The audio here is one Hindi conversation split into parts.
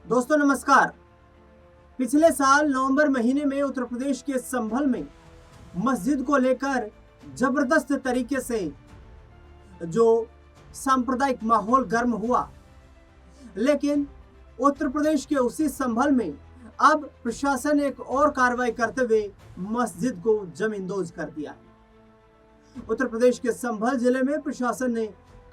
दोस्तों नमस्कार। पिछले साल नवंबर महीने में उत्तर प्रदेश के संभल में मस्जिद को लेकर जबरदस्त तरीके से जो सांप्रदायिक माहौल गर्म हुआ, लेकिन उत्तर प्रदेश के उसी संभल में अब प्रशासन एक और कार्रवाई करते हुए मस्जिद को जमींदोज कर दिया है। उत्तर प्रदेश के संभल जिले में प्रशासन ने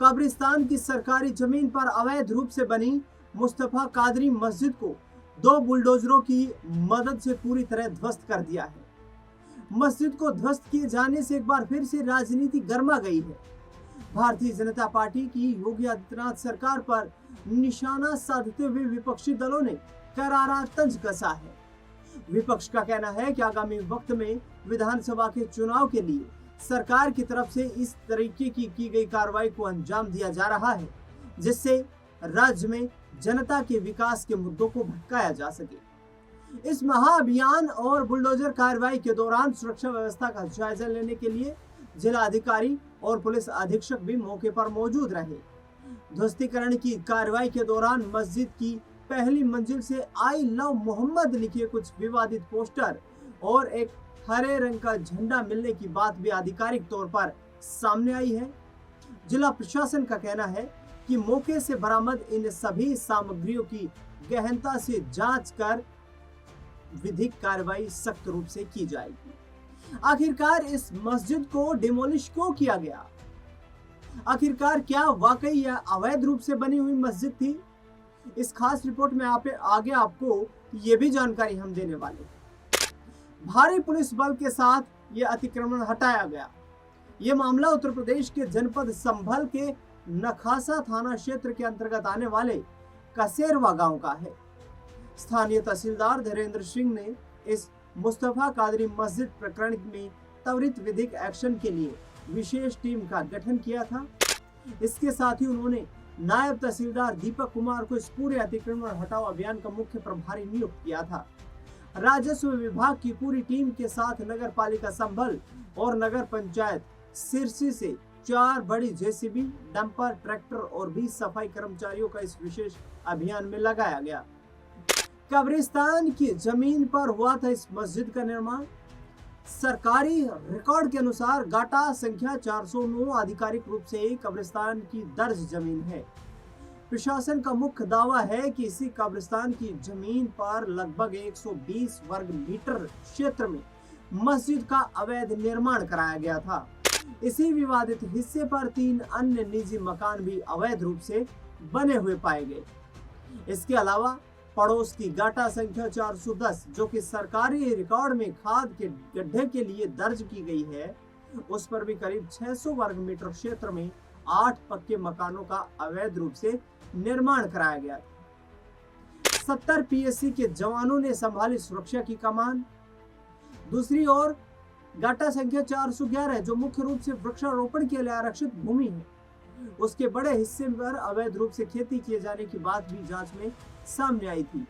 कब्रिस्तान की सरकारी जमीन पर अवैध रूप से बनी मुस्तफा कादरी मस्जिद को 2 बुलडोजरों की मदद से पूरी तरह ध्वस्त कर दिया है। मस्जिद को ध्वस्त किए जाने से एक बार फिर से राजनीति गर्मा गई है। भारतीय जनता पार्टी की योगी आदित्यनाथ सरकार पर निशाना साधते हुए विपक्षी दलों ने करारा तंज कसा है। विपक्ष का कहना है कि आगामी वक्त में विधानसभा के चुनाव के लिए सरकार की तरफ से इस तरीके की गई कार्रवाई को अंजाम दिया जा रहा है, जिससे राज्य में जनता के विकास के मुद्दों को भटकाया जा सके। इस महाअभियान और बुलडोजर कार्रवाई के दौरान सुरक्षा व्यवस्था का जायजा लेने के लिए जिला अधिकारी और पुलिस अधीक्षक भी मौके पर मौजूद रहे। ध्वस्तीकरण की कार्रवाई के दौरान मस्जिद की पहली मंजिल से आई लव मोहम्मद लिखे कुछ विवादित पोस्टर और एक हरे रंग का झंडा मिलने की बात भी आधिकारिक तौर पर सामने आई है। जिला प्रशासन का कहना है कि मौके से बरामद इन सभी सामग्रियों की गहनता से जांच कर विधिक कार्रवाई सख्त रूप से की जाएगी। आखिरकार इस मस्जिद को डिमोलिश क्यों किया गया? आखिरकार क्या वाकई यह अवैध रूप से बनी हुई मस्जिद थी? इस खास रिपोर्ट में आगे आपको ये भी जानकारी हम देने वाले हैं। भारी पुलिस बल के साथ यह अतिक्रमण हटाया गया। यह मामला उत्तर प्रदेश के जनपद संभल के नखासा थाना क्षेत्र के अंतर्गत आने वाले कसेरवा गांव का है। स्थानीय तहसीलदार धीरेन्द्र सिंह ने इस मुस्तफा कादरी मस्जिद प्रकरण में त्वरित विधिक एक्शन के लिए विशेष टीम का गठन किया था। इसके साथ ही उन्होंने नायब तहसीलदार दीपक कुमार को इस पूरे अतिक्रमण हटाओ अभियान का मुख्य प्रभारी नियुक्त किया था। राजस्व विभाग की पूरी टीम के साथ नगर पालिका संभल और नगर पंचायत सिरसी से 4 बड़ी जेसीबी, डंपर, ट्रैक्टर और 20 सफाई कर्मचारियों का इस विशेष अभियान में लगाया गया। कब्रिस्तान की जमीन पर हुआ था इस मस्जिद का निर्माण। सरकारी रिकॉर्ड के अनुसार गाटा संख्या 409 आधिकारिक रूप से कब्रिस्तान की दर्ज जमीन है। प्रशासन का मुख्य दावा है कि इसी कब्रिस्तान की जमीन पर लगभग 120 वर्ग मीटर क्षेत्र में मस्जिद का अवैध निर्माण कराया गया था। इसी विवादित हिस्से पर 3 अन्य निजी मकान भी अवैध रूप से बने हुए पाए गए। इसके अलावा पड़ोस की गाटा संख्या 410 जो कि सरकारी रिकॉर्ड में खाद के गड्ढे के लिए दर्ज की गई है, उस पर भी करीब 600 वर्ग मीटर क्षेत्र में 8 पक्के मकानों का अवैध रूप से निर्माण कराया गया। 70 पीएससी के जवानों ने संभाली सुरक्षा की कमान। दूसरी ओर गाटा संख्या 411 जो मुख्य रूप से वृक्षारोपण के लिए आरक्षित भूमि है, उसके बड़े हिस्से पर अवैध रूप से खेती किए जाने की बात भी जांच में सामने आई थी।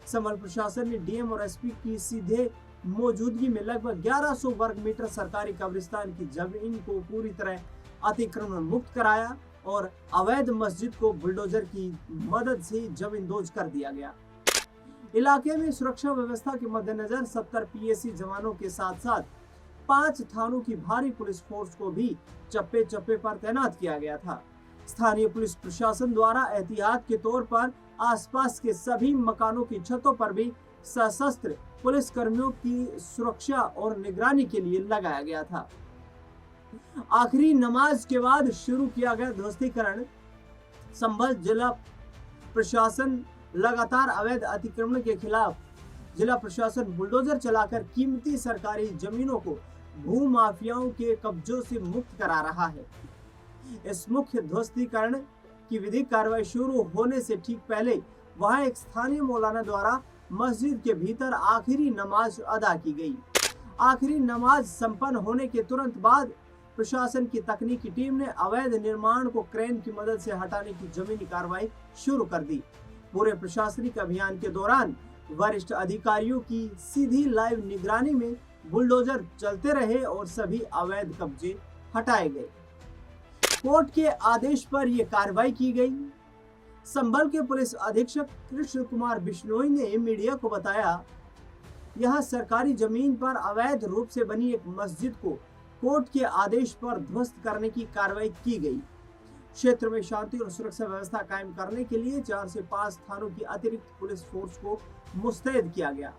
संभल प्रशासन ने डीएम और एसपी की सीधे मौजूदगी में लगभग 1100 वर्ग मीटर सरकारी कब्रिस्तान की जमीन को पूरी तरह अतिक्रमण मुक्त कराया और अवैध मस्जिद को बुलडोजर की मदद से जमींदोज कर दिया गया। इलाके में सुरक्षा व्यवस्था के मद्देनजर 70 पीएससी जवानों के साथ साथ 5 थानों की भारी पुलिस फोर्स को भी चप्पे चप्पे पर तैनात किया गया था। स्थानीय पुलिस प्रशासन द्वारा एहतियात के तौर पर आसपास के सभी मकानों की छतों पर भी सशस्त्र पुलिस कर्मियों की सुरक्षा और निगरानी के लिए लगाया गया था। आखिरी नमाज के बाद शुरू किया गया ध्वस्तीकरण। संभल जिला प्रशासन लगातार अवैध अतिक्रमण के खिलाफ जिला प्रशासन बुलडोजर चलाकर कीमती सरकारी जमीनों को भू माफियाओं के कब्जों से मुक्त करा रहा है। इस मुख्य ध्वस्तीकरण की विधिक कार्रवाई शुरू होने से ठीक पहले वहां एक स्थानीय मौलाना द्वारा मस्जिद के भीतर आखिरी नमाज अदा की गई। आखिरी नमाज संपन्न होने के तुरंत बाद प्रशासन की तकनीकी टीम ने अवैध निर्माण को क्रेन की मदद से हटाने की जमीनी कार्रवाई शुरू कर दी। पूरे प्रशासनिक अभियान के दौरान वरिष्ठ अधिकारियों की सीधी लाइव निगरानी में बुलडोजर चलते रहे और सभी अवैध कब्जे हटाए गए। कोर्ट के आदेश पर यह कार्रवाई की गई। संभल के पुलिस अधीक्षक कृष्ण कुमार बिश्नोई ने मीडिया को बताया, यहां सरकारी जमीन पर अवैध रूप से बनी एक मस्जिद को कोर्ट के आदेश पर ध्वस्त करने की कार्रवाई की गई। क्षेत्र में शांति और सुरक्षा व्यवस्था कायम करने के लिए 4 से 5 थानों की अतिरिक्त पुलिस फोर्स को मुस्तैद किया गया।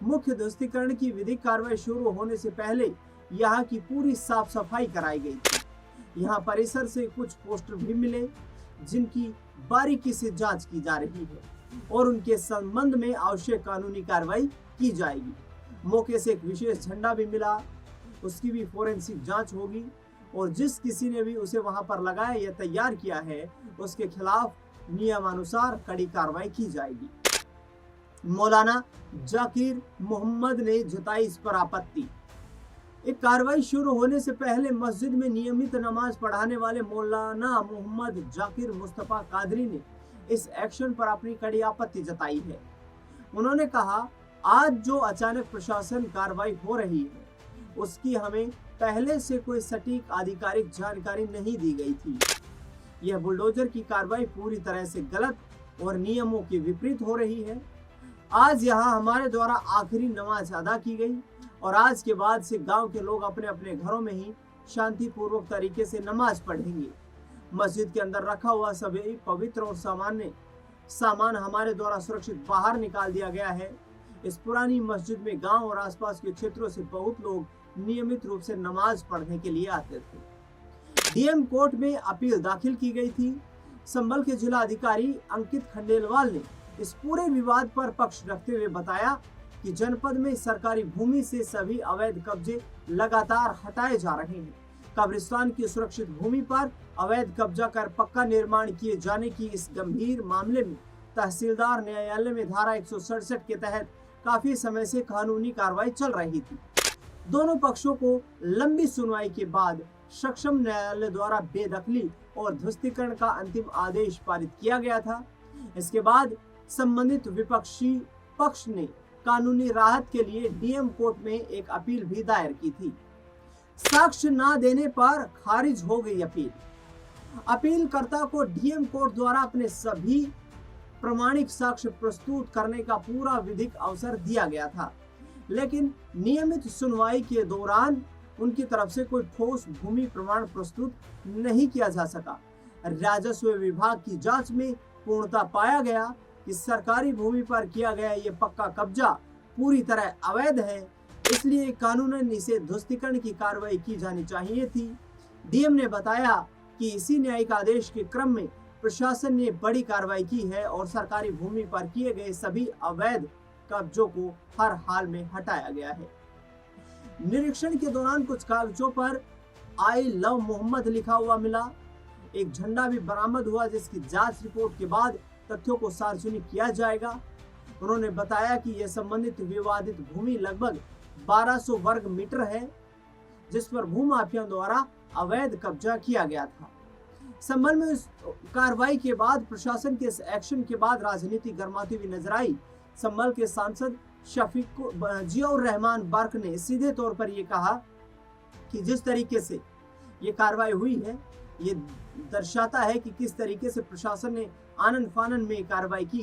मुख्य ध्वस्तीकरण की विधिक कार्रवाई शुरू होने से पहले यहाँ की पूरी साफ सफाई कराई गई थी। यहाँ परिसर से कुछ पोस्टर भी मिले जिनकी बारीकी से जांच की जा रही है और उनके संबंध में आवश्यक कानूनी कार्रवाई की जाएगी। मौके से एक विशेष झंडा भी मिला, उसकी भी फोरेंसिक जांच होगी और जिस किसी ने भी उसे वहां पर लगाया या तैयार किया है उसके खिलाफ नियमानुसार कड़ी कार्रवाई की जाएगी। मौलाना जाकिर मोहम्मद ने जताई इस पर आपत्ति। एक कार्रवाई शुरू होने से पहले मस्जिद में नियमित नमाज पढ़ाने वाले मौलाना मोहम्मद जाकिर मुस्तफा कादरी ने इस एक्शन पर अपनी कड़ी आपत्ति जताई है। उन्होंने कहा, आज जो अचानक प्रशासन कार्रवाई हो रही है उसकी हमें पहले से कोई सटीक आधिकारिक जानकारी नहीं दी गई थी। यह बुलडोजर की कार्रवाई पूरी तरह से गलत और नियमों के विपरीत हो रही है। आज यहाँ हमारे द्वारा आखिरी नमाज अदा की गई और आज के बाद से गांव के लोग अपने अपने घरों में ही शांतिपूर्वक तरीके से नमाज पढ़ेंगे। मस्जिद के अंदर रखा हुआ सभी पवित्र और सामान हमारे द्वारा सुरक्षित बाहर निकाल दिया गया है। इस पुरानी मस्जिद में गांव और आसपास के क्षेत्रों से बहुत लोग नियमित रूप से नमाज पढ़ने के लिए आते थे। डीएम कोर्ट में अपील दाखिल की गई थी। संभल के जिला अधिकारी अंकित खंडेलवाल ने इस पूरे विवाद पर पक्ष रखते हुए बताया कि जनपद में सरकारी भूमि से सभी अवैध कब्जे लगातार हटाए जा रहे हैं। कब्रिस्तान की सुरक्षित भूमि पर अवैध कब्जा कर पक्का निर्माण किए जाने की इस गंभीर मामले में तहसीलदार न्यायालय में धारा 167 के तहत काफी समय से कानूनी कार्रवाई चल रही थी। दोनों पक्षों को लंबी सुनवाई के बाद सक्षम न्यायालय द्वारा बेदखली और ध्वस्तीकरण का अंतिम आदेश पारित किया गया था। इसके बाद संबंधित विपक्षी पक्ष ने कानूनी राहत के लिए डीएम कोर्ट में एक अपील भी दायर की थी। साक्ष्य न देने पर खारिज हो गई अपील। अपीलकर्ता को डीएम कोर्ट द्वारा अपने सभी प्रमाणिक साक्ष्य प्रस्तुत करने का पूरा विधिक अवसर दिया गया था, लेकिन नियमित सुनवाई के दौरान उनकी तरफ से कोई ठोस भूमि प्रमाण प्रस्तुत नहीं किया जा सका। राजस्व विभाग की जांच में पूर्णतः पाया गया कि सरकारी भूमि पर किया गया ये पक्का कब्जा पूरी तरह अवैध है, इसलिए कानूनन इसे ध्वस्तीकरण की कार्रवाई की जानी चाहिए थी। डीएम ने बताया कि इसी न्यायिक आदेश के क्रम में प्रशासन ने बड़ी कार्रवाई की है और सरकारी भूमि पर किए गए सभी अवैध कब्जों को हर हाल में हटाया गया है। निरीक्षण के दौरान कुछ कागजों पर आई लव मोहम्मद लिखा हुआ मिला। एक झंडा भी बरामद हुआ जिसकी जांच रिपोर्ट के बाद तथ्यों को सार्वजनिक किया जाएगा। उन्होंने बताया कि यह संबंधित विवादित भूमि लगभग 1200 वर्ग मीटर है, जिस पर भूमाफियाओं द्वारा अवैध कब्जा किया गया था। संभल में इस कार्रवाई के बाद प्रशासन के इस एक्शन के बाद राजनीति गर्माती हुई नजर आई। संभल के सांसद शफीक जियाउर रहमान बर्क ने सीधे तौर पर यह कहा कि जिस तरीके से ये कार्रवाई हुई है ये दर्शाता है कि किस तरीके से प्रशासन ने आनन फानन में कार्रवाई की।